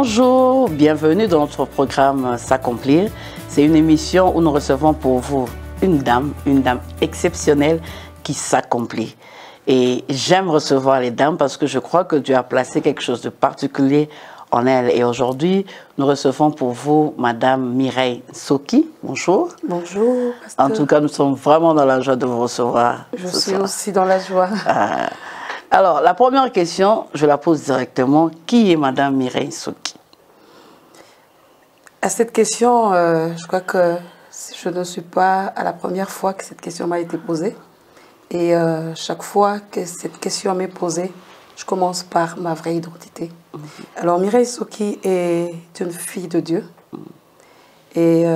Bonjour, bienvenue dans notre programme S'accomplir. C'est une émission où nous recevons pour vous une dame exceptionnelle qui s'accomplit. Et j'aime recevoir les dames parce que je crois que Dieu a placé quelque chose de particulier en elles. Et aujourd'hui, nous recevons pour vous Madame Mireille Nsoki. Bonjour. Bonjour, pasteur. En tout cas, nous sommes vraiment dans la joie de vous recevoir. Je suis aussi dans la joie. Alors, la première question, je la pose directement. Qui est Madame Mireille Nsoki? À cette question, je crois que je ne suis pas à la première fois que cette question m'a été posée. Et chaque fois que cette question m'est posée, je commence par ma vraie identité. Alors, Mireille Nsoki est une fille de Dieu. Et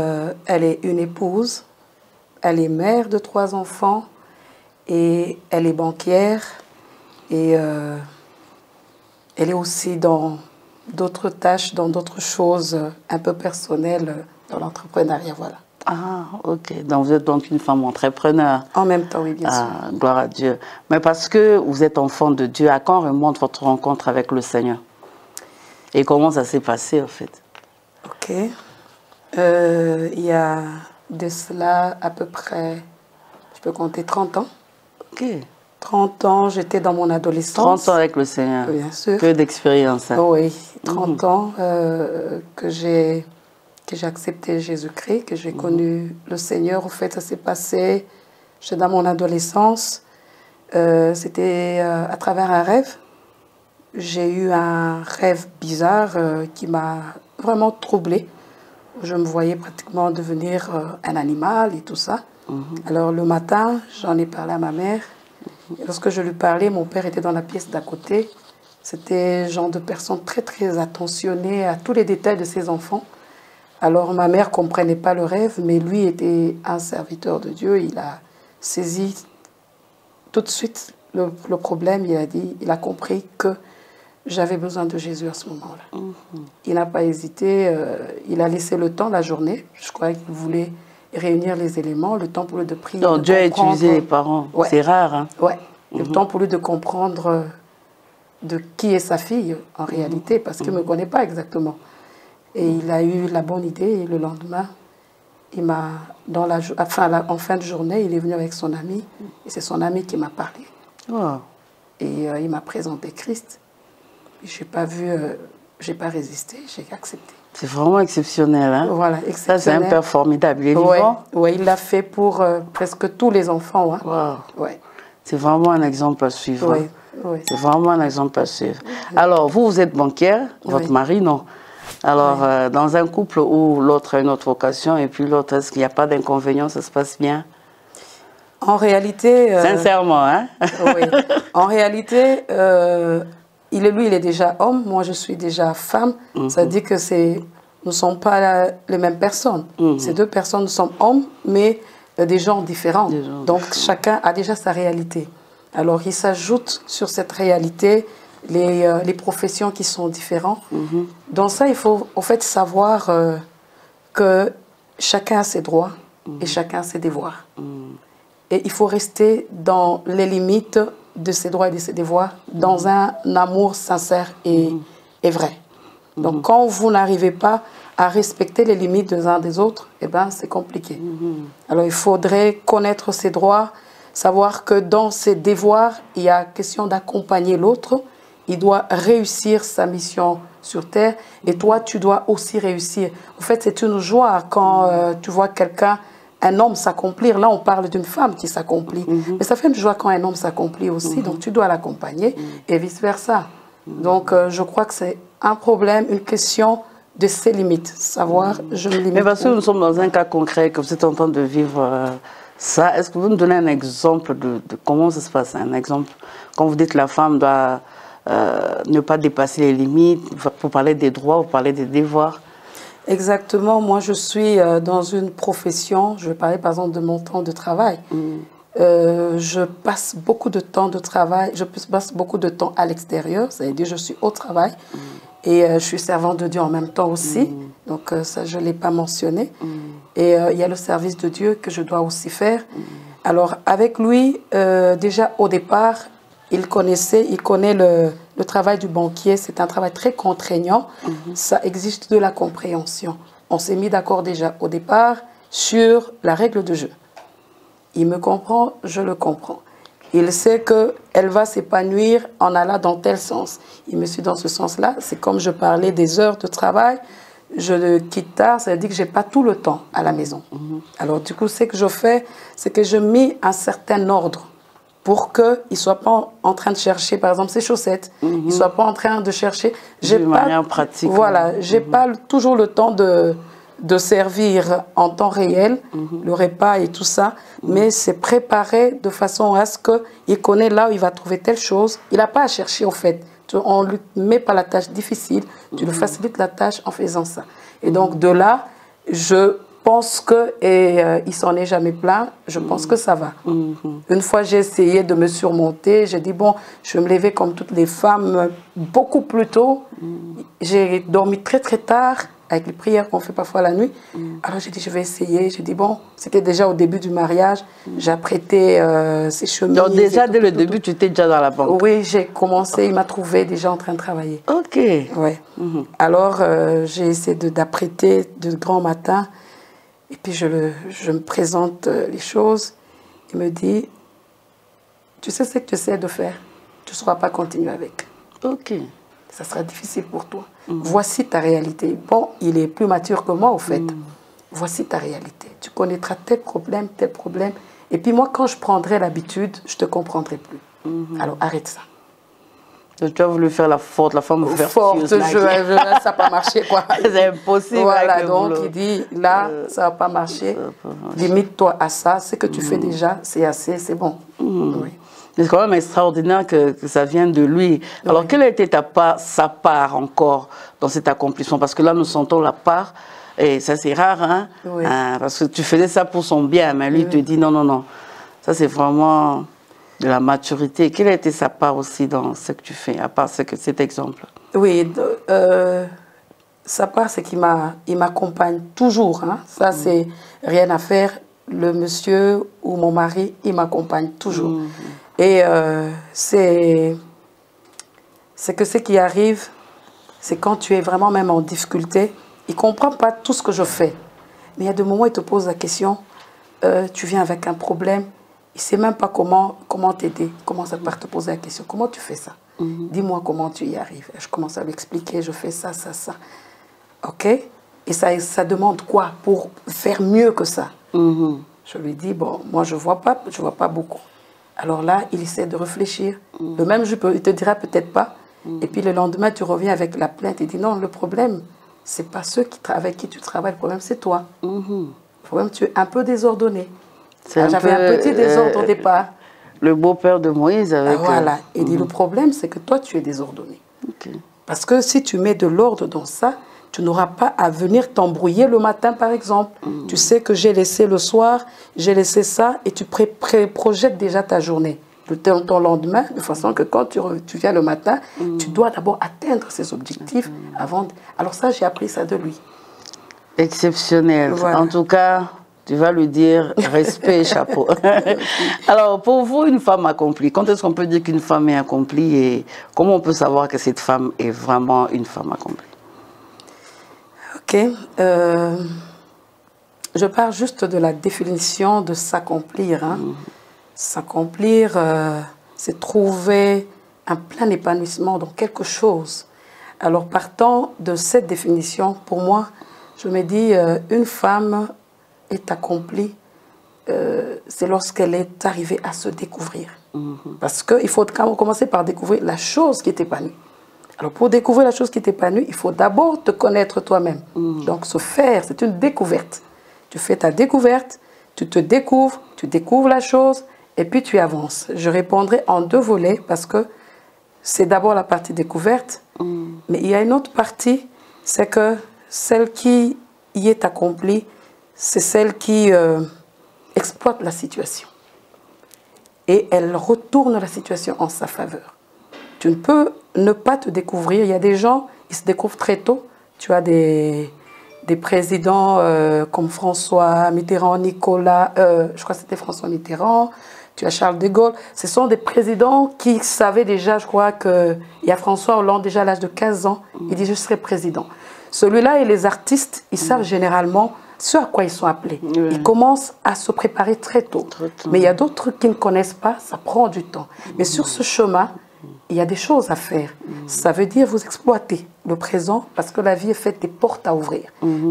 elle est une épouse. Elle est mère de 3 enfants. Et elle est banquière. Et elle est aussi dans d'autres tâches, dans d'autres choses un peu personnelles dans l'entrepreneuriat, voilà. Ah, ok. Donc, vous êtes donc une femme entrepreneur. En même temps, oui, bien sûr. Gloire à Dieu. Mais parce que vous êtes enfant de Dieu, à quand remonte votre rencontre avec le Seigneur? Et comment ça s'est passé, en fait? Ok. Il y a de cela à peu près, je peux compter 30 ans. Ok. 30 ans, j'étais dans mon adolescence. 30 ans avec le Seigneur. Bien sûr. Que d'expérience. Hein. Oui, 30 ans que j'ai accepté Jésus-Christ, que j'ai connu le Seigneur. En fait, ça s'est passé, j'étais dans mon adolescence. C'était à travers un rêve. J'ai eu un rêve bizarre qui m'a vraiment troublée. Je me voyais pratiquement devenir un animal et tout ça. Alors le matin, j'en ai parlé à ma mère. Et lorsque je lui parlais, mon père était dans la pièce d'à côté. C'était le genre de personne très, très attentionnée à tous les détails de ses enfants. Alors, ma mère ne comprenait pas le rêve, mais lui était un serviteur de Dieu. Il a saisi tout de suite le problème. Il a compris que j'avais besoin de Jésus à ce moment-là. Il n'a pas hésité. Il a laissé le temps, la journée. Je crois qu'il voulait réunir les éléments, le temps pour lui de prier. Donc, Dieu a utilisé les parents. Ouais. C'est rare. Hein? Oui. Le temps pour lui de comprendre de qui est sa fille, en réalité, parce qu'il ne me connaît pas exactement. Et il a eu la bonne idée, et le lendemain, il m'a, en fin de journée, il est venu avec son ami, et c'est son ami qui m'a parlé. Oh. Et il m'a présenté Christ. Je n'ai pas résisté, j'ai accepté. C'est vraiment exceptionnel, hein? Voilà, exceptionnel. Ça, c'est un père formidable. Il est vivant? Oui, il l'a fait pour presque tous les enfants. Hein. Wow. Ouais. C'est vraiment un exemple à suivre. Oui, oui. C'est vraiment un exemple à suivre. Alors, vous êtes banquière, votre mari, non? Alors, dans un couple où l'autre a une autre vocation et puis l'autre, est-ce qu'il n'y a pas d'inconvénient, ça se passe bien? En réalité... Sincèrement, hein? Oui. En réalité, il est déjà homme, moi je suis déjà femme. Ça veut dire que nous ne sommes pas les mêmes personnes. Ces 2 personnes, nous sommes hommes, mais des genres différents. Donc chacun a déjà sa réalité. Alors il s'ajoute sur cette réalité les professions qui sont différentes. Dans ça, il faut en fait savoir que chacun a ses droits et chacun a ses devoirs. Et il faut rester dans les limites de ses droits et de ses devoirs, dans un amour sincère et vrai. Donc quand vous n'arrivez pas à respecter les limites des uns des autres, eh ben, c'est compliqué. Alors il faudrait connaître ses droits, savoir que dans ses devoirs, il y a question d'accompagner l'autre. Il doit réussir sa mission sur Terre et toi, tu dois aussi réussir. En fait, c'est une joie quand tu vois quelqu'un, un homme s'accomplir. Là, on parle d'une femme qui s'accomplit. Mais ça fait une joie quand un homme s'accomplit aussi. Donc, tu dois l'accompagner et vice-versa. Donc, je crois que c'est un problème, une question de ses limites. Savoir, je me limite. Mais parce que nous sommes dans un cas concret, que vous êtes en train de vivre ça, est-ce que vous nous donnez un exemple de comment ça se passe? Un exemple, quand vous dites que la femme doit ne pas dépasser les limites, pour parler des droits, pour parler des devoirs. Exactement. Moi, je suis dans une profession, je vais parler par exemple de mon temps de travail. Je passe beaucoup de temps de travail, je passe beaucoup de temps à l'extérieur, c'est-à-dire je suis au travail et je suis servante de Dieu en même temps aussi, donc ça je ne l'ai pas mentionné. Et il y a le service de Dieu que je dois aussi faire. Alors avec lui, déjà au départ, il connaît le travail du banquier. C'est un travail très contraignant. Ça existe de la compréhension. On s'est mis d'accord déjà au départ sur la règle de jeu. Il me comprend, je le comprends. Il sait qu'elle va s'épanouir en allant dans tel sens. Il me suit dans ce sens-là. C'est comme je parlais des heures de travail. Je le quitte tard, ça veut dire que je n'ai pas tout le temps à la maison. Alors du coup, ce que je fais, c'est que je mets un certain ordre pour qu'il ne soit pas en train de chercher, par exemple, ses chaussettes. Il ne soit pas en train de chercher. De manière pratique. Voilà, je n'ai pas toujours le temps de servir en temps réel le repas et tout ça, mais c'est préparé de façon à ce qu'il connaisse là où il va trouver telle chose. Il n'a pas à chercher, au fait. On ne lui met pas la tâche difficile, tu lui facilites la tâche en faisant ça. Et donc, de là, je pense que, et il s'en est jamais plaint, je pense que ça va. Une fois, j'ai essayé de me surmonter, j'ai dit, bon, je vais me lever comme toutes les femmes beaucoup plus tôt. J'ai dormi très très tard, avec les prières qu'on fait parfois la nuit. Alors j'ai dit, je vais essayer. J'ai dit, bon, c'était déjà au début du mariage. J'ai apprêté ces chemises. Donc déjà, dès le début, tu étais déjà dans la banque? Oui, j'ai commencé. Il m'a trouvé déjà en train de travailler. OK. Ouais. Alors, j'ai essayé d'apprêter de grand matin. Et puis, je me présente les choses. Il me dit, tu sais ce que tu essaies de faire. Tu ne sauras pas continuer avec. OK. Ça sera difficile pour toi. Voici ta réalité. Bon, il est plus mature que moi, au fait. Voici ta réalité. Tu connaîtras tel problème, tel problème. Et puis moi, quand je prendrai l'habitude, je ne te comprendrai plus. Alors, arrête ça. Donc, tu as voulu faire la forte, la femme vertueuse. Forte, ça n'a pas marché, quoi. C'est impossible. Voilà, donc il dit, là, ça ne va pas marcher. Limite-toi à ça. Ce que tu fais déjà, c'est assez, c'est bon. Oui. C'est quand même extraordinaire que ça vienne de lui. Alors, quelle a été sa part encore dans cet accomplissement? Parce que là, nous sentons la part, et ça c'est rare, hein, parce que tu faisais ça pour son bien, mais lui, il te dit non, non, non. Ça, c'est vraiment de la maturité. Quelle a été sa part aussi dans ce que tu fais, à part cet exemple? Oui, sa part, c'est qu'il m'accompagne toujours. Hein. Ça, c'est rien à faire. Le monsieur ou mon mari, il m'accompagne toujours. Et c'est que ce qui arrive, c'est quand tu es vraiment même en difficulté, il ne comprend pas tout ce que je fais. Mais il y a des moments où il te pose la question, tu viens avec un problème, il ne sait même pas comment t'aider. Il commence par te poser la question, comment tu fais ça? Dis-moi comment tu y arrives. Et je commence à lui expliquer, je fais ça, ça, ça. OK? Et ça demande quoi pour faire mieux que ça? Je lui dis, bon, moi je vois pas beaucoup. Alors là, il essaie de réfléchir. Le même jour, il te dira peut-être pas. Et puis le lendemain, tu reviens avec la plainte. Il dit non, le problème, c'est pas ceux avec qui tu travailles. Le problème, c'est toi. Le problème, tu es un peu désordonné. J'avais un petit désordre au départ. Le beau-père de Moïse avec... Voilà. Il dit le problème, c'est que toi, tu es désordonné. Parce que si tu mets de l'ordre dans ça, tu n'auras pas à venir t'embrouiller le matin, par exemple. Tu sais que j'ai laissé le soir, j'ai laissé ça, et tu projettes déjà ta journée, ton lendemain, de façon que quand tu viens le matin, tu dois d'abord atteindre ces objectifs avant. Alors ça, j'ai appris ça de lui. Exceptionnel. Voilà. En tout cas, tu vas lui dire respect et chapeau. Alors, pour vous, une femme accomplie, quand est-ce qu'on peut dire qu'une femme est accomplie et comment on peut savoir que cette femme est vraiment une femme accomplie? Ok. Je pars juste de la définition de s'accomplir. Hein. S'accomplir, c'est trouver un plein épanouissement dans quelque chose. Alors, partant de cette définition, pour moi, je me dis, une femme est accomplie, c'est lorsqu'elle est arrivée à se découvrir. Parce qu'il faut quand même commencer par découvrir la chose qui t'épanouit. Alors, pour découvrir la chose qui t'épanouit, il faut d'abord te connaître toi-même. Donc, se faire, c'est une découverte. Tu fais ta découverte, tu te découvres, tu découvres la chose, et puis tu avances. Je répondrai en deux volets, parce que c'est d'abord la partie découverte, mais il y a une autre partie, c'est que celle qui y est accomplie, c'est celle qui exploite la situation. Et elle retourne la situation en sa faveur. Tu ne peux ne pas te découvrir. Il y a des gens, ils se découvrent très tôt. Tu as des présidents comme François Mitterrand, Nicolas, je crois que c'était François Mitterrand. tu as Charles de Gaulle. Ce sont des présidents qui savaient déjà, je crois qu'il y a François Hollande, déjà à l'âge de 15 ans, il dit « je serai président ». Celui-là et les artistes, ils savent généralement ce à quoi ils sont appelés. Ils commencent à se préparer très tôt. Mais il y a d'autres qui ne connaissent pas, ça prend du temps. Mais sur ce chemin, il y a des choses à faire. Ça veut dire vous exploiter le présent parce que la vie est faite des portes à ouvrir.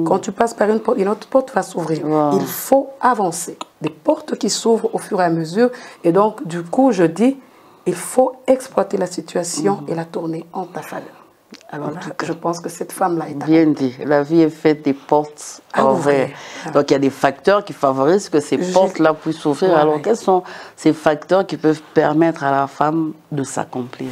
Quand tu passes par une porte, une autre porte va s'ouvrir. Il faut avancer. Des portes qui s'ouvrent au fur et à mesure. Et donc, du coup, je dis, il faut exploiter la situation et la tourner en ta faveur. Alors là, je pense que cette femme-là est bien dit. La vie est faite des portes à ouvrir. Donc, il y a des facteurs qui favorisent que ces portes-là puissent s'ouvrir. Alors, quels sont ces facteurs qui peuvent permettre à la femme de s'accomplir?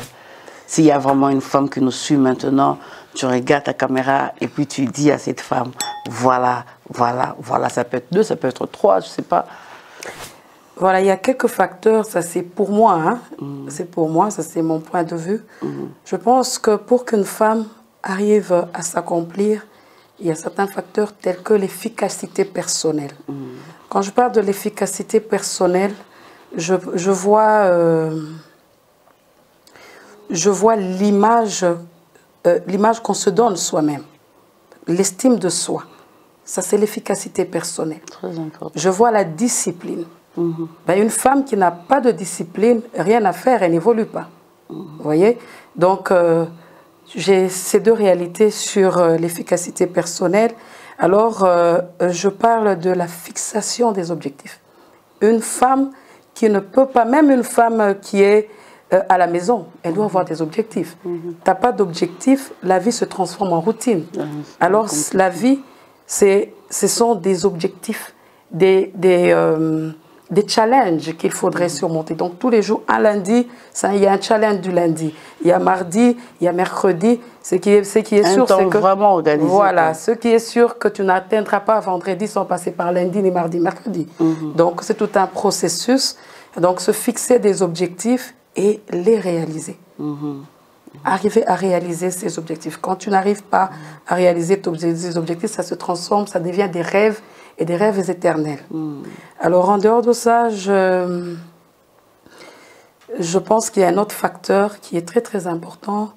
S'il y a vraiment une femme qui nous suit maintenant, tu regardes ta caméra et puis tu dis à cette femme, voilà, voilà, voilà, ça peut être 2, ça peut être 3, je ne sais pas. Voilà, il y a quelques facteurs, ça c'est pour moi, hein. C'est pour moi, ça c'est mon point de vue. Je pense que pour qu'une femme arrive à s'accomplir, il y a certains facteurs tels que l'efficacité personnelle. Quand je parle de l'efficacité personnelle, je vois l'image qu'on se donne soi-même, l'estime de soi. Ça c'est l'efficacité personnelle. Très important. Je vois la discipline. Ben, une femme qui n'a pas de discipline, rien à faire, elle n'évolue pas. Vous voyez? Donc, j'ai ces deux réalités sur l'efficacité personnelle. Alors, je parle de la fixation des objectifs. Une femme qui ne peut pas, même une femme qui est à la maison, elle doit avoir des objectifs. Tu n'as pas d'objectifs, la vie se transforme en routine. Alors, la vie, ce sont des objectifs, des challenges qu'il faudrait surmonter. Donc, tous les jours, un lundi, il y a un challenge du lundi. Il y a mardi, il y a mercredi. Ce qui est sûr, c'est que... vraiment organisé. Voilà, ce qui est sûr que tu n'atteindras pas vendredi sans passer par lundi, ni mardi, mercredi. Donc, c'est tout un processus. Donc, se fixer des objectifs et les réaliser. Arriver à réaliser ces objectifs. Quand tu n'arrives pas à réaliser tes objectifs, ça se transforme, ça devient des rêves et des rêves éternels. Alors, en dehors de ça, je pense qu'il y a un autre facteur qui est très, très important.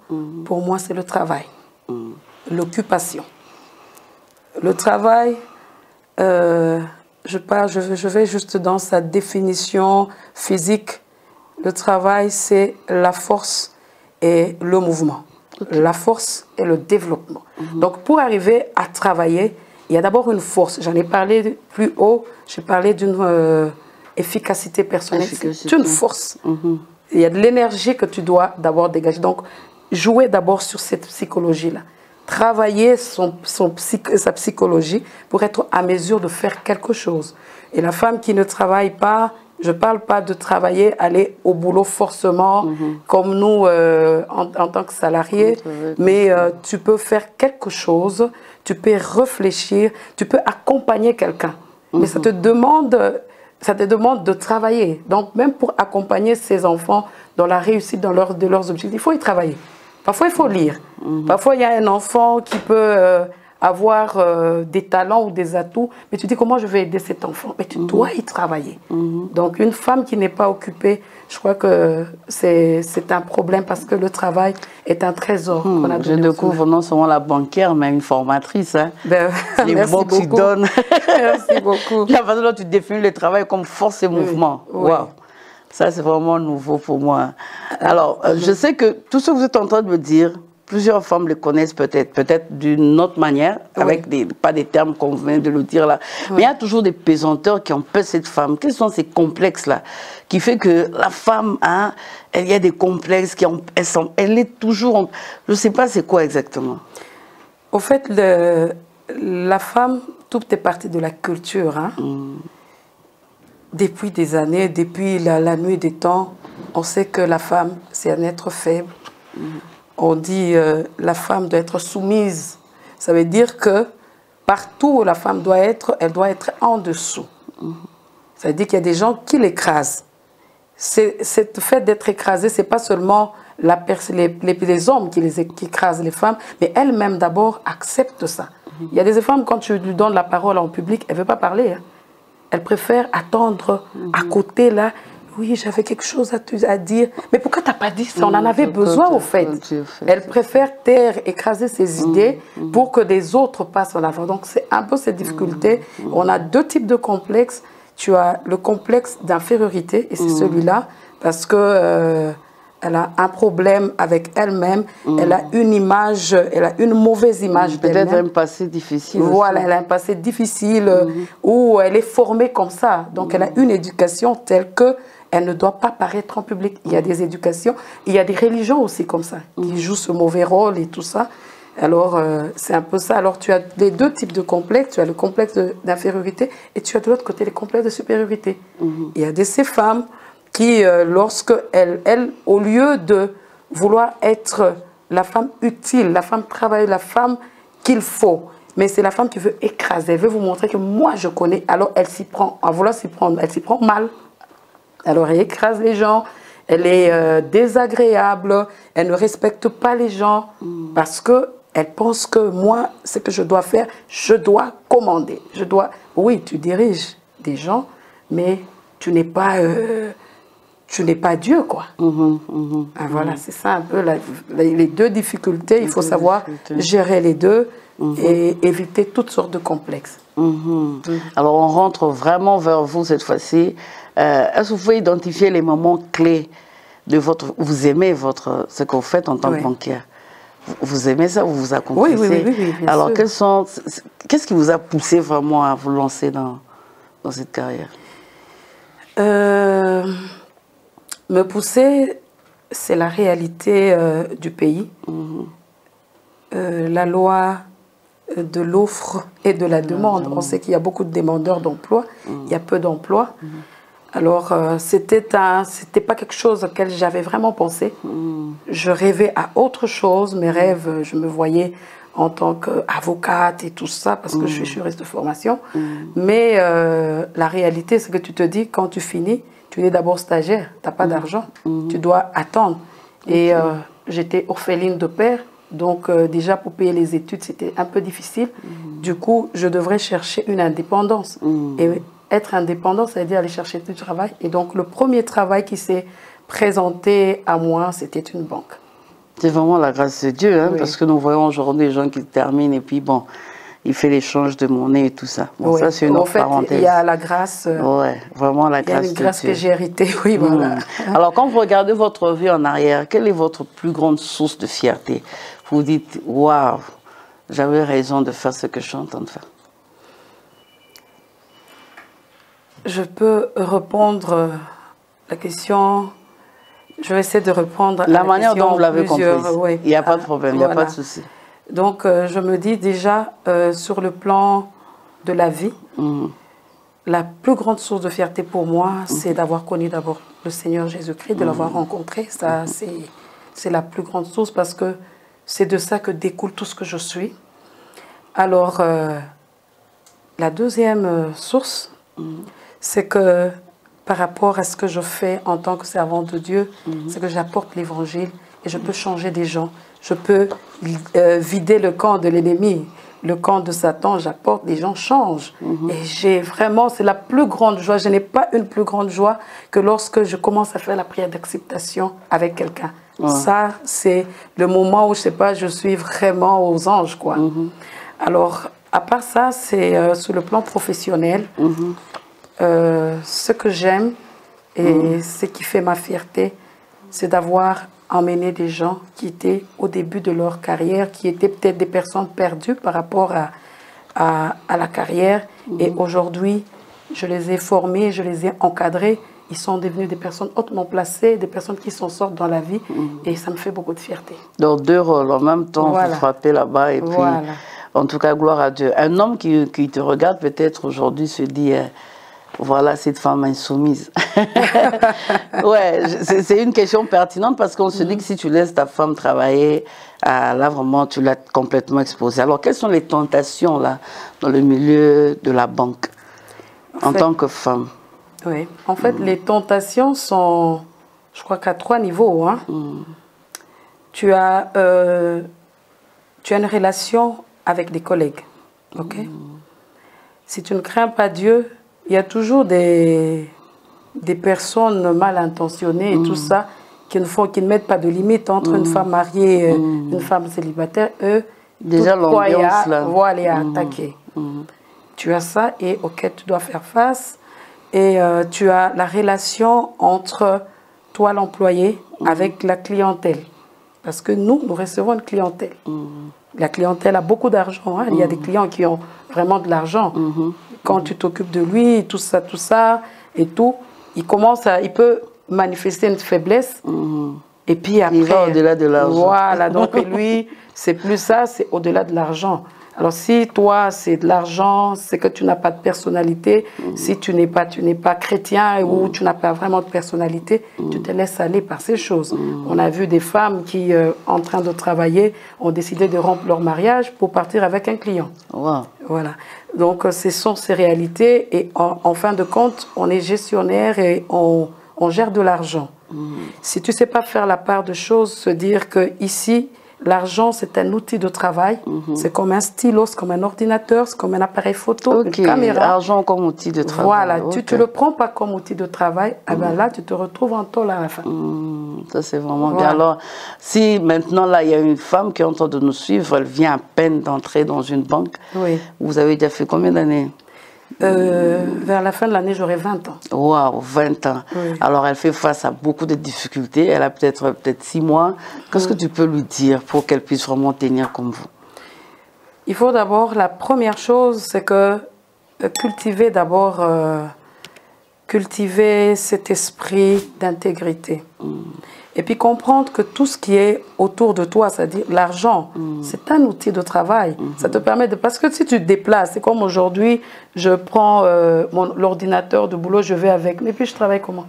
Pour moi, c'est le travail, l'occupation. Le travail, je vais juste dans sa définition physique. Le travail, c'est la force et le mouvement. La force et le développement. Donc, pour arriver à travailler, il y a d'abord une force. J'en ai parlé plus haut. J'ai parlé d'une efficacité personnelle. C'est une force. Il y a de l'énergie que tu dois d'abord dégager. Donc, jouer d'abord sur cette psychologie-là. Travailler sa psychologie pour être à mesure de faire quelque chose. Et la femme qui ne travaille pas, je ne parle pas de travailler, aller au boulot forcément, comme nous en tant que salariés, mais tu peux faire quelque chose, tu peux réfléchir, tu peux accompagner quelqu'un. Mais ça te demande de travailler. Donc, même pour accompagner ses enfants dans la réussite de leurs objectifs, il faut y travailler. Parfois, il faut lire. Parfois, il y a un enfant qui peut avoir des talents ou des atouts, mais tu dis comment je vais aider cet enfant? Mais tu dois y travailler. Donc, une femme qui n'est pas occupée, je crois que c'est un problème parce que le travail est un trésor. Je découvre non seulement la banquière, mais une formatrice. Hein. Les mots que tu donnes. Merci beaucoup. La façon dont tu définis le travail comme force et mouvement. Wow. Ça, c'est vraiment nouveau pour moi. Alors, je sais que tout ce que vous êtes en train de me dire, plusieurs femmes le connaissent peut-être d'une autre manière, avec pas des termes qu'on vient de le dire là. Mais il y a toujours des pesanteurs qui empêchent cette femme. Quels sont ces complexes-là qui fait que la femme, hein, il y a des complexes, elle est toujours... Je ne sais pas c'est quoi exactement. Au fait, la femme, tout est parti de la culture. Hein. Depuis des années, depuis la nuit des temps, on sait que la femme, c'est un être faible. On dit la femme doit être soumise. Ça veut dire que partout où la femme doit être, elle doit être en dessous. Ça veut dire qu'il y a des gens qui l'écrasent. Ce fait d'être écrasée, ce n'est pas seulement les hommes qui écrasent les femmes, mais elles-mêmes d'abord acceptent ça. Il y a des femmes, quand tu lui donnes la parole en public, elle ne veut pas parler. Hein. Elle préfère attendre à côté là. oui, j'avais quelque chose à dire. Mais pourquoi tu n'as pas dit ça? On en avait besoin, au fait. Elle préfère taire, écraser ses idées pour que les autres passent en avant. Donc, c'est un peu cette difficulté. On a deux types de complexes. Tu as le complexe d'infériorité, et c'est celui-là, parce que elle a un problème avec elle-même, elle a une image, elle a une mauvaise image d'elle-même. Peut-être un passé difficile. Voilà, aussi. elle a un passé difficile où elle est formée comme ça. Donc, elle a une éducation telle que elle ne doit pas paraître en public. Il y a des éducations, il y a des religions aussi comme ça, qui jouent ce mauvais rôle et tout ça. Alors, c'est un peu ça. Alors, tu as les deux types de complexes. Tu as le complexe d'infériorité et tu as de l'autre côté les complexes de supériorité. Il y a ces femmes qui, lorsque elles, au lieu de vouloir être la femme utile, la femme travailleuse, la femme qu'il faut, mais c'est la femme qui veut écraser, elle veut vous montrer que moi je connais, alors elle s'y prend, en voulant s'y prendre, elle s'y prend mal. Alors elle écrase les gens, elle est désagréable, elle ne respecte pas les gens parce qu'elle pense que moi, ce que je dois faire, je dois commander. Je dois, oui, tu diriges des gens, mais tu n'es pas Dieu, quoi. Voilà, c'est ça un peu les deux difficultés. Il faut savoir gérer les deux et éviter toutes sortes de complexes. Alors, on rentre vraiment vers vous cette fois-ci. Est-ce que vous pouvez identifier les moments clés de votre... Vous aimez ce que vous faites en tant que banquière? Vous aimez ça, vous vous accomplissez? Oui, bien Alors, sûr. qu'est-ce qui vous a poussé vraiment à vous lancer dans cette carrière? Me pousser, c'est la réalité du pays. La loi de l'offre et de la demande. On sait qu'il y a beaucoup de demandeurs d'emploi, il y a peu d'emplois. Alors, c'était pas quelque chose auquel j'avais vraiment pensé. Je rêvais à autre chose. Mes rêves, je me voyais en tant qu'avocate et tout ça, parce que je suis juriste de formation. Mais la réalité, c'est que tu te dis, quand tu finis, tu es d'abord stagiaire, tu n'as pas d'argent, tu dois attendre. Et j'étais orpheline de père, donc déjà pour payer les études, c'était un peu difficile. Du coup, je devrais chercher une indépendance. Et être indépendant, ça veut dire aller chercher du travail. Et donc, le premier travail qui s'est présenté à moi, c'était une banque. C'est vraiment la grâce de Dieu, hein, parce que nous voyons aujourd'hui des gens qui terminent et puis bon, il fait l'échange de monnaie et tout ça. Bon, ça, c'est une autre parenthèse. Il y a la grâce. Ouais, vraiment la grâce de Dieu. Il y a une grâce que j'ai héritée, oui, voilà. Alors, quand vous regardez votre vie en arrière, quelle est votre plus grande source de fierté? Vous vous dites, waouh, j'avais raison de faire ce que je suis en train de faire. Je peux répondre la question. Je vais essayer de répondre la manière dont vous l'avez comprise. Oui. Il n'y a pas de problème, il n'y a pas de souci. Donc, je me dis déjà, sur le plan de la vie, la plus grande source de fierté pour moi, c'est d'avoir connu d'abord le Seigneur Jésus-Christ, de l'avoir rencontré. Ça, c'est la plus grande source parce que c'est de ça que découle tout ce que je suis. Alors, la deuxième source, c'est que par rapport à ce que je fais en tant que servante de Dieu, c'est que j'apporte l'évangile et je peux changer des gens. Je peux vider le camp de l'ennemi, le camp de Satan, j'apporte, les gens changent. Et j'ai vraiment, c'est la plus grande joie. Je n'ai pas une plus grande joie que lorsque je commence à faire la prière d'acceptation avec quelqu'un. Ça, c'est le moment où, je sais pas, je suis vraiment aux anges, quoi. Alors, à part ça, c'est sur le plan professionnel. Ce que j'aime et ce qui fait ma fierté, c'est d'avoir emmené des gens qui étaient au début de leur carrière, qui étaient peut-être des personnes perdues par rapport à la carrière. Et aujourd'hui, je les ai formés, je les ai encadrés. Ils sont devenus des personnes hautement placées, des personnes qui s'en sortent dans la vie. Et ça me fait beaucoup de fierté. Donc, deux rôles en même temps, vous frappez là-bas et puis... En tout cas, gloire à Dieu. Un homme qui te regarde peut-être aujourd'hui se dit, voilà cette femme insoumise. Ouais, c'est une question pertinente parce qu'on se dit que si tu laisses ta femme travailler, là vraiment tu l'as complètement exposée. Alors, quelles sont les tentations là dans le milieu de la banque en tant que femme? Oui, en fait, les tentations sont, je crois qu'à 3 niveaux. Hein. Tu as une relation avec des collègues, ok? Si tu ne crains pas Dieu, il y a toujours des des personnes mal intentionnées et tout ça, qui ne mettent pas de limite entre une femme mariée et une femme célibataire, eux, déjà l'ambiance là. Voilà, attaquer. Tu as ça et auquel tu dois faire face. Et tu as la relation entre toi, l'employé, avec la clientèle. Parce que nous recevons une clientèle. La clientèle a beaucoup d'argent. Hein. Il y a des clients qui ont vraiment de l'argent. Quand tu t'occupes de lui, tout ça, et tout, il peut manifester une faiblesse. Et puis après... Il va au-delà de l'argent. Voilà, donc lui, c'est plus ça, c'est au-delà de l'argent. Alors si toi, c'est de l'argent, c'est que tu n'as pas de personnalité, si tu n'es pas chrétien ou tu n'as pas vraiment de personnalité, tu te laisses aller par ces choses. On a vu des femmes qui, en train de travailler, ont décidé de rompre leur mariage pour partir avec un client. Wow. Voilà. Donc ce sont ces réalités et en fin de compte, on est gestionnaire et on gère de l'argent. Si tu ne sais pas faire la part de choses, se dire que ici, l'argent, c'est un outil de travail. C'est comme un stylo, c'est comme un ordinateur, c'est comme un appareil photo, une caméra. L'argent comme outil de travail. Voilà, tu ne le prends pas comme outil de travail, eh ben là, tu te retrouves en tôle à la fin. Ça, c'est vraiment bien. Alors, si maintenant, là, il y a une femme qui est en train de nous suivre, elle vient à peine d'entrer dans une banque. Oui. Vous avez déjà fait combien d'années? Vers la fin de l'année, j'aurai 20 ans. Waouh, 20 ans. Oui. Alors, elle fait face à beaucoup de difficultés. Elle a peut-être 6 mois. Qu'est-ce que tu peux lui dire pour qu'elle puisse vraiment tenir comme vous? Il faut d'abord, la première chose, c'est que cultiver cet esprit d'intégrité. Et puis comprendre que tout ce qui est autour de toi, c'est-à-dire l'argent, c'est un outil de travail. Ça te permet de... Parce que si tu te déplaces, c'est comme aujourd'hui, je prends l'ordinateur de boulot, je vais avec, mais puis je travaille comment?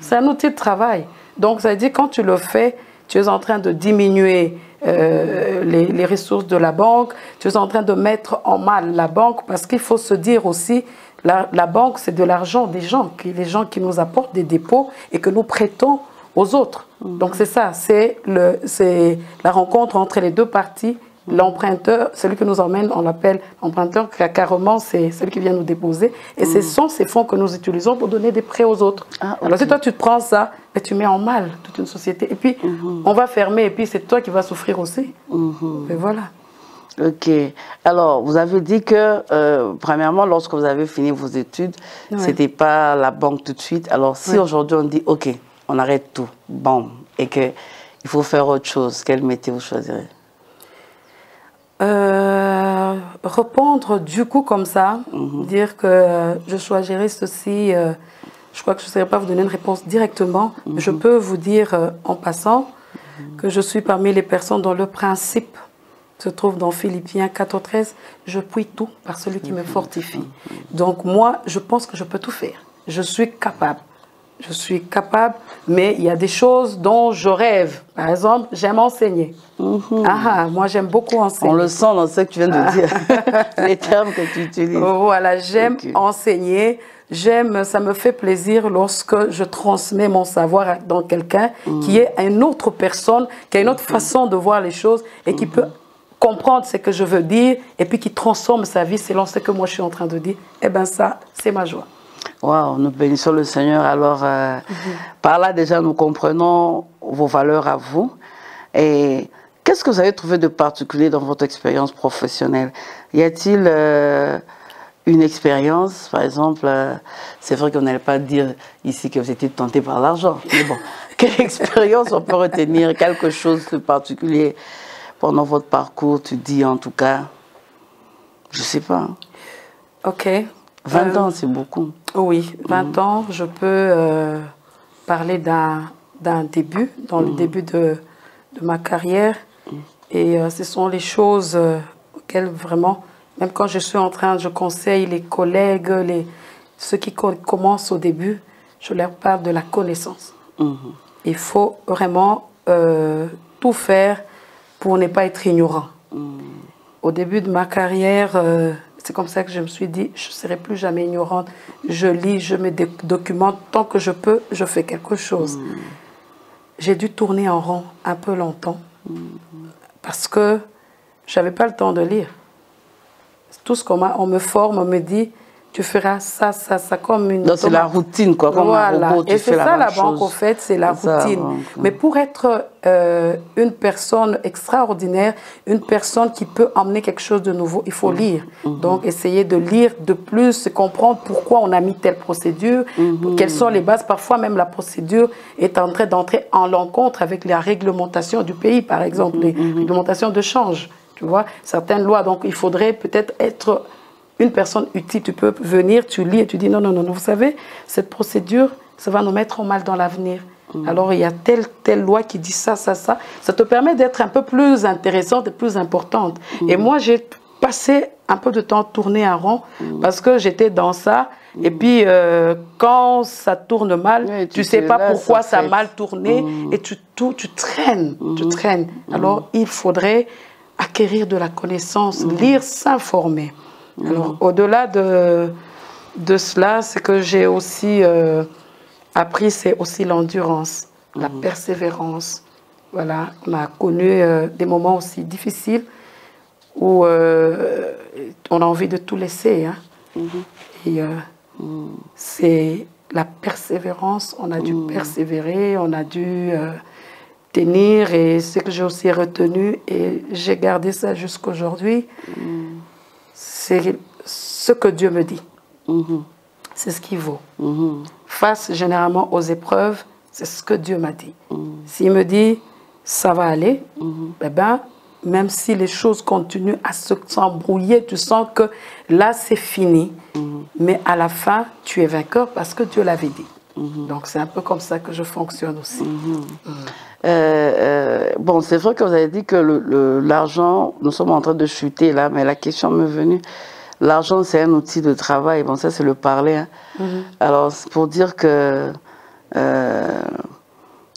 C'est un outil de travail. Donc ça veut dire quand tu le fais, tu es en train de diminuer les ressources de la banque, tu es en train de mettre en mal la banque, parce qu'il faut se dire aussi, la banque, c'est de l'argent des gens, les gens qui nous apportent des dépôts et que nous prêtons aux autres. Donc c'est ça, c'est la rencontre entre les deux parties. L'emprunteur, celui qui nous emmène, on l'appelle emprunteur, carrément c'est celui qui vient nous déposer. Et ce sont ces fonds que nous utilisons pour donner des prêts aux autres. Ah, okay. Alors si toi tu te prends ça, et tu mets en mal toute une société. Et puis on va fermer et puis c'est toi qui vas souffrir aussi. Et voilà. Ok. Alors, vous avez dit que, premièrement, lorsque vous avez fini vos études, c'était pas la banque tout de suite. Alors, si aujourd'hui on dit, ok, on arrête tout, bon, et qu'il faut faire autre chose, quel métier vous choisirez? Répondre du coup comme ça, dire que je choisirais ceci, je crois que je ne saurais pas vous donner une réponse directement, mais je peux vous dire en passant que je suis parmi les personnes dont le principe se trouve dans Philippiens 4:13, je puis tout par celui qui me fortifie. Donc moi, je pense que je peux tout faire. Je suis capable. Je suis capable, mais il y a des choses dont je rêve. Par exemple, j'aime enseigner. Moi, j'aime beaucoup enseigner. On le sent dans ce que tu viens de dire, les termes que tu utilises. Voilà, j'aime enseigner. Ça me fait plaisir lorsque je transmets mon savoir dans quelqu'un qui est une autre personne, qui a une autre façon de voir les choses et qui peut comprendre ce que je veux dire et puis qui transforme sa vie selon ce que moi je suis en train de dire. Eh bien ça, c'est ma joie. Wow, nous bénissons le Seigneur. Alors, par là déjà, nous comprenons vos valeurs à vous. Et qu'est-ce que vous avez trouvé de particulier dans votre expérience professionnelle? Y a-t-il une expérience, par exemple, c'est vrai qu'on n'allait pas dire ici que vous étiez tenté par l'argent, mais bon, quelle expérience on peut retenir, quelque chose de particulier pendant votre parcours, tu dis en tout cas, je ne sais pas. Ok. 20 ans, c'est beaucoup. Oui, 20 ans, je peux parler d'un début, dans le début de ma carrière. Et ce sont les choses auxquelles vraiment, même quand je suis en train, je conseille les collègues, ceux qui commencent au début, je leur parle de la connaissance. Il faut vraiment tout faire pour ne pas être ignorant. Au début de ma carrière, c'est comme ça que je me suis dit, je ne serai plus jamais ignorante. Je lis, je me documente. Tant que je peux, je fais quelque chose. J'ai dû tourner en rond un peu longtemps parce que je n'avais pas le temps de lire. Tout ce qu'on me forme, on me dit, tu feras ça, ça, ça, comme une... Donc c'est la routine, quoi, comme un robot, tu fais la même chose. Et c'est ça la banque, au fait, c'est la routine. Mais pour être une personne extraordinaire, une personne qui peut emmener quelque chose de nouveau, il faut lire. Donc essayer de lire de plus, comprendre pourquoi on a mis telle procédure, quelles sont les bases. Parfois même la procédure est en train d'entrer en l'encontre avec la réglementation du pays, par exemple, les réglementations de change. Tu vois, certaines lois. Donc il faudrait peut-être être une personne utile. Tu peux venir, tu lis et tu dis non, non, non, vous savez, cette procédure, ça va nous mettre en mal dans l'avenir. Alors il y a telle loi qui dit ça, ça, ça. Ça te permet d'être un peu plus intéressante et plus importante. Et moi, j'ai passé un peu de temps tourner en rond parce que j'étais dans ça. Et puis, quand ça tourne mal, tu ne sais pas pourquoi ça a mal tourné et tu traînes, tu traînes. Alors, il faudrait acquérir de la connaissance, lire, s'informer. Alors, au-delà de cela, ce que j'ai aussi appris, c'est aussi l'endurance, la persévérance. Voilà, on a connu des moments aussi difficiles où on a envie de tout laisser. Hein. Et c'est la persévérance, on a dû persévérer, on a dû tenir. Et ce que j'ai aussi retenu, et j'ai gardé ça jusqu'aujourd'hui, c'est ce que Dieu me dit. C'est ce qui vaut. Face généralement aux épreuves, c'est ce que Dieu m'a dit. S'il me dit, ça va aller, eh ben, même si les choses continuent à s'embrouiller, tu sens que là, c'est fini. Mais à la fin, tu es vainqueur parce que Dieu l'avait dit. Donc, c'est un peu comme ça que je fonctionne aussi. Bon, c'est vrai que vous avez dit que l'argent, nous sommes en train de chuter là, mais la question m'est venue. L'argent, c'est un outil de travail. Bon, ça, c'est le parler. Hein. Alors, c'est pour dire que...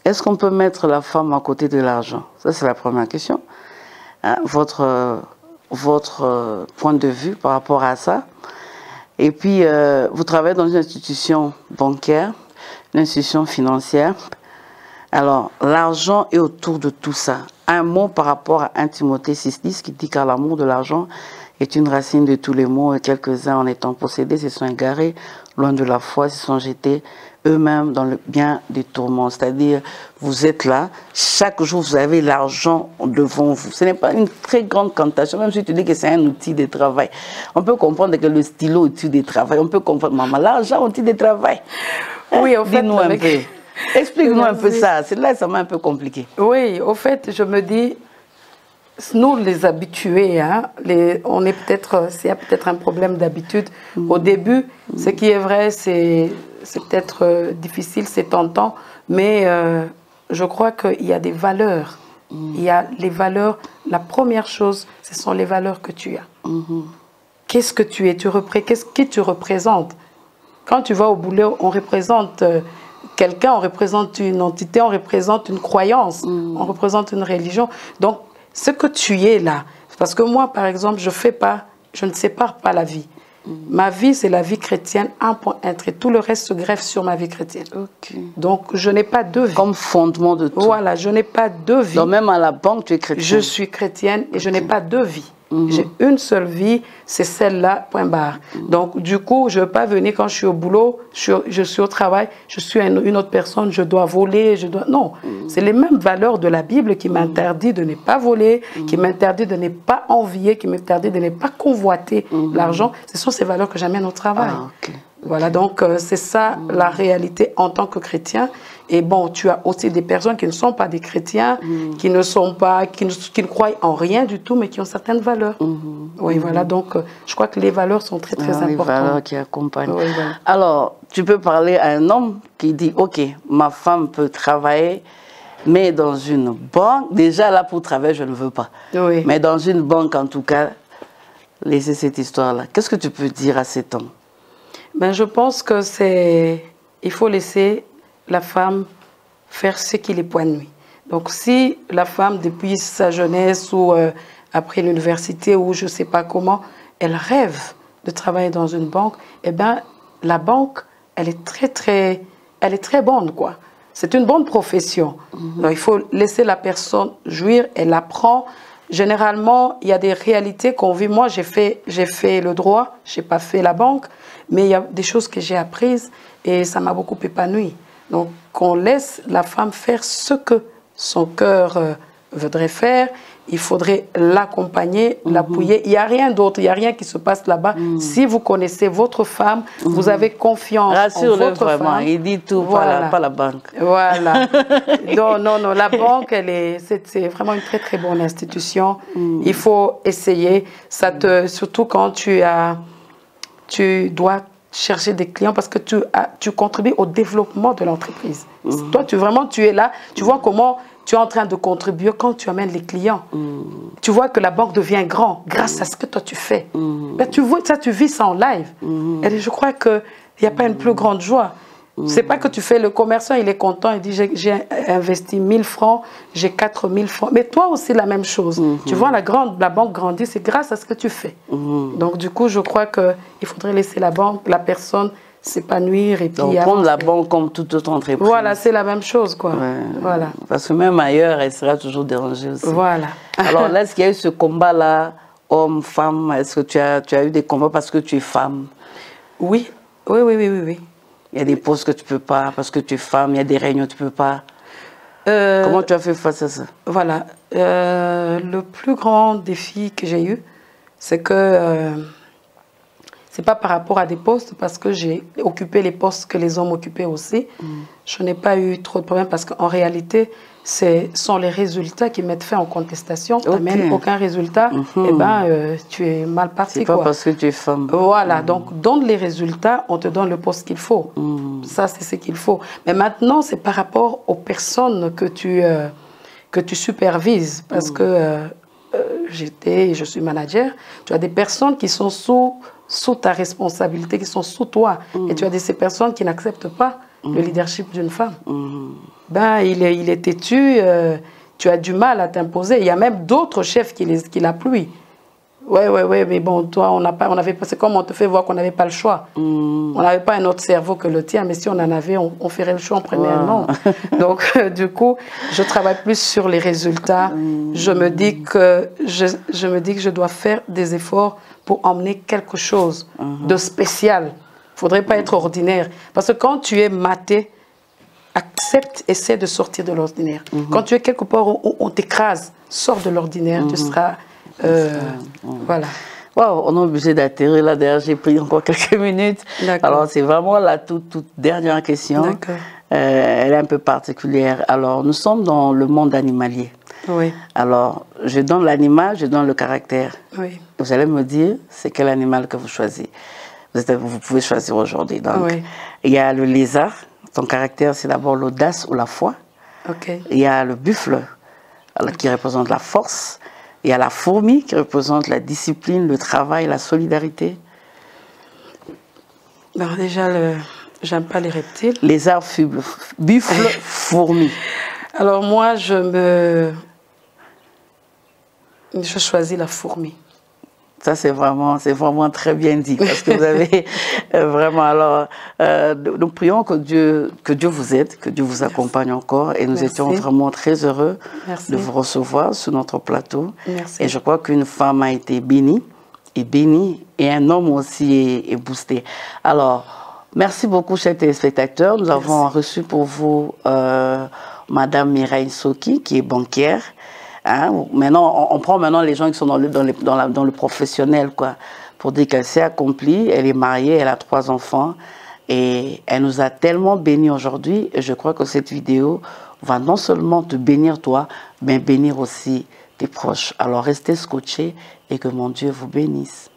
est-ce qu'on peut mettre la femme à côté de l'argent? Ça, c'est la première question. Hein, votre point de vue par rapport à ça. Et puis, vous travaillez dans une institution bancaire, une institution financière. Alors, l'argent est autour de tout ça. Un mot par rapport à 1 Timothée 6,10 qui dit car l'amour de l'argent est une racine de tous les maux et quelques-uns en étant possédés se sont égarés, loin de la foi, se sont jetés eux-mêmes dans le bien des tourments. C'est-à-dire, vous êtes là, chaque jour vous avez l'argent devant vous. Ce n'est pas une très grande tentation, même si tu dis que c'est un outil de travail. On peut comprendre que le stylo est outil de travail. On peut comprendre, maman, l'argent outil de travail. Oui, au fait, dis-nous un peu. Explique-nous un peu ça. C'est là, ça m'a un peu compliqué. Oui, au fait, je me dis, nous les habitués, hein, on est peut-être, s'il y a peut-être un problème d'habitude. Au début, ce qui est vrai, c'est peut-être difficile, c'est tentant, mais je crois qu'il y a des valeurs. Il y a les valeurs. La première chose, ce sont les valeurs que tu as. Qu'est-ce que tu es? Qu'est-ce que tu représentes? Quand tu vas au boulot, on représente quelqu'un, on représente une entité, on représente une croyance, on représente une religion. Donc, ce que tu es là, parce que moi, par exemple, je ne sépare pas la vie. Ma vie, c'est la vie chrétienne, un point et tout le reste se greffe sur ma vie chrétienne. Donc, je n'ai pas deux vies. Comme fondement de tout. Voilà, je n'ai pas deux vies. Donc, même à la banque, tu es chrétienne. Je suis chrétienne et je n'ai pas deux vies. J'ai une seule vie, c'est celle-là, point barre. Donc, du coup, je ne veux pas venir quand je suis au boulot, je suis au travail, je suis une autre personne, je dois voler, Non, c'est les mêmes valeurs de la Bible qui m'interdit de ne pas voler, qui m'interdit de ne pas envier, qui m'interdit de ne pas convoiter l'argent. Ce sont ces valeurs que j'amène au travail. Voilà, donc c'est ça la réalité en tant que chrétien. Et bon, tu as aussi des personnes qui ne sont pas des chrétiens, qui ne croient en rien du tout, mais qui ont certaines valeurs. Oui, voilà, donc je crois que les valeurs sont très, très importantes. Les valeurs qui accompagnent. Oui, voilà. Alors, tu peux parler à un homme qui dit, OK, ma femme peut travailler, mais dans une banque, déjà là pour travailler, je ne veux pas. Oui. Mais dans une banque, en tout cas, laissez cette histoire-là. Qu'est-ce que tu peux dire à cet homme? Ben, je pense que il faut laisser la femme faire ce qui l'épanouit. Donc, si la femme, depuis sa jeunesse ou après l'université ou je ne sais pas comment, elle rêve de travailler dans une banque, eh bien, la banque, elle est très bonne, quoi. C'est une bonne profession. Donc, il faut laisser la personne jouir, elle apprend généralement, il y a des réalités qu'on vit. Moi, j'ai fait le droit, je n'ai pas fait la banque, mais il y a des choses que j'ai apprises et ça m'a beaucoup épanoui. Donc, qu'on laisse la femme faire ce que son cœur voudrait faire. Il faudrait l'accompagner, l'appuyer. Il n'y a rien d'autre, il n'y a rien qui se passe là-bas. Si vous connaissez votre femme, vous avez confiance en votre vraiment, femme. Il dit tout, voilà. pas la banque. Voilà. non, la banque, c'est vraiment une très, très bonne institution. Il faut essayer. Surtout quand tu dois chercher des clients parce que tu contribues au développement de l'entreprise. Toi, tu es là, tu vois comment tu es en train de contribuer quand tu amènes les clients. Tu vois que la banque devient grande grâce à ce que toi tu fais. Ben, tu vois ça, tu vis ça en live. Et je crois qu'il n'y a pas une plus grande joie. C'est pas que tu fais le commerçant, il est content, il dit j'ai investi 1000 francs, j'ai 4000 francs. Mais toi aussi la même chose. Tu vois la banque grandir, c'est grâce à ce que tu fais. Donc du coup, je crois qu'il faudrait laisser la personne s'épanouir et puis donc prendre la banque comme toute autre entreprise. Voilà, c'est la même chose quoi. Ouais. Voilà. Parce que même ailleurs, elle sera toujours dérangée aussi. Voilà. Alors là, est-ce qu'il y a eu ce combat-là, homme, femme? Est-ce que tu as eu des combats parce que tu es femme? Oui. Il y a des postes que tu ne peux pas parce que tu es femme, il y a des réunions que tu ne peux pas. Comment tu as fait face à ça? Voilà. Le plus grand défi que j'ai eu, c'est que c'est pas par rapport à des postes, parce que j'ai occupé les postes que les hommes occupaient aussi. Je n'ai pas eu trop de problèmes parce qu'en réalité, ce sont les résultats qui mettent fin en contestation. Tu n'amènes aucun résultat, et ben, tu es mal parti. C'est pas parce que tu es femme. Voilà, donc donne les résultats, on te donne le poste qu'il faut. Ça, c'est ce qu'il faut. Mais maintenant, c'est par rapport aux personnes que tu supervises. Parce que je suis manager, tu as des personnes qui sont sous ta responsabilité, qui sont sous toi. Et tu as ces personnes qui n'acceptent pas le leadership d'une femme. Ben, il est têtu, tu as du mal à t'imposer. Il y a même d'autres chefs qui l'appuient. Ouais, mais bon, toi, c'est comme on te fait voir qu'on n'avait pas le choix. On n'avait pas un autre cerveau que le tien, mais si on en avait, on ferait le choix en premièrement. Donc, du coup, je travaille plus sur les résultats. Je me dis que je dois faire des efforts pour emmener quelque chose de spécial. Il ne faudrait pas être ordinaire. Parce que quand tu es maté, accepte, essaie de sortir de l'ordinaire. Quand tu es quelque part où on t'écrase, sors de l'ordinaire, tu seras... voilà. Wow, on est obligé d'atterrir là. D'ailleurs, j'ai pris encore quelques minutes. Alors, c'est vraiment la toute dernière question. Elle est un peu particulière. Alors, nous sommes dans le monde animalier. Oui. Alors, je donne l'animal, je donne le caractère. Oui. Vous allez me dire, c'est quel animal que vous choisissez. Vous pouvez choisir aujourd'hui. Donc, il y a le lézard. Son caractère, c'est d'abord l'audace ou la foi. Il y a le buffle, qui représente la force. Il y a la fourmi qui représente la discipline, le travail, la solidarité. Alors déjà, j'aime pas les reptiles. Lézard, buffle, fourmi. Alors moi, je choisis la fourmi. Ça, c'est vraiment très bien dit, parce que vous avez vraiment... Alors, nous prions que Dieu vous aide, que Dieu vous accompagne encore. Et nous étions vraiment très heureux de vous recevoir sur notre plateau. Et je crois qu'une femme a été bénie, et un homme aussi est boosté. Alors, merci beaucoup, chers téléspectateurs. Nous avons reçu pour vous Madame Mireille Soki, qui est banquière. Maintenant, on prend maintenant les gens qui sont dans le professionnel, quoi, pour dire qu'elle s'est accomplie, elle est mariée, elle a 3 enfants et elle nous a tellement bénis aujourd'hui. Et je crois que cette vidéo va non seulement te bénir toi, mais bénir aussi tes proches. Alors restez scotchés et que mon Dieu vous bénisse.